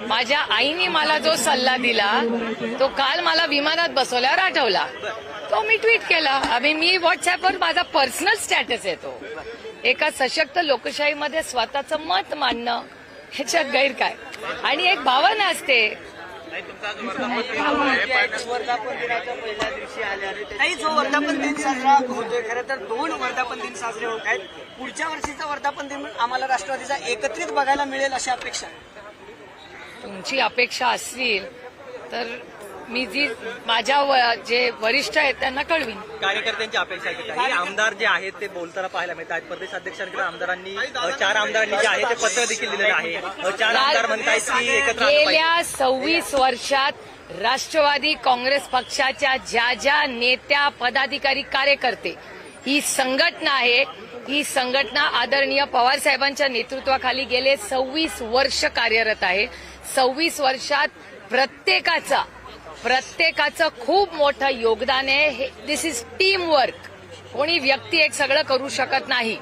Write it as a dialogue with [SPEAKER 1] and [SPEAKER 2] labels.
[SPEAKER 1] माझ्या आईने मला जो सल्ला दिला तो काल मला विमानात बसवल्यावर आठवला. तो मी ट्विट केला. मी व्हॉट्सअपवर माझा पर्सनल स्टॅटस येतो. एका सशक्त लोकशाहीमध्ये स्वतःचं मत मांडणं ह्याच्यात गैर काय. आणि एक भावना असते.
[SPEAKER 2] वर्धापन दिनाच्या पहिल्या दिवशी आल्या जो वर्धापन दिन साजरा होतोय, खरं तर 2 वर्धापन दिन साजरे होत आहेत. पुढच्या वर्षीचा वर्धापन दिन आम्हाला राष्ट्रवादीचा एकत्रित बघायला मिळेल अशी अपेक्षा.
[SPEAKER 1] तुमची अपेक्षा असतील तर मी माझ्या जे वरिष्ठ आहेत त्यांना कळवीन.
[SPEAKER 3] कार्यकर्त्यांची अपेक्षा आहे. काही आमदार जे आहेत ते बोलताना पाहायला मिळतात. प्रदेश अध्यक्षांकडे आमदारांनी 4 आमदारांनी जे आहे ते पत्र देखील दिलेलं आहे. 4 आमदार म्हणतायत की एकत्र
[SPEAKER 1] गेल्या 26 वर्षात राष्ट्रवादी काँग्रेस पक्षाच्या ज्या नेत्या पदाधिकारी कार्यकर्ते ही संघटना आहे, ही संघटना आदरणीय पवार साहेबांच्या नेतृत्वाखाली गेले 26 वर्ष कार्यरत आहे. 26 वर्षात प्रत्येकाचं खूप मोठं योगदान आहे. दिस इज टीम वर्क. कोणी व्यक्ती एक सगळं करू शकत नाही.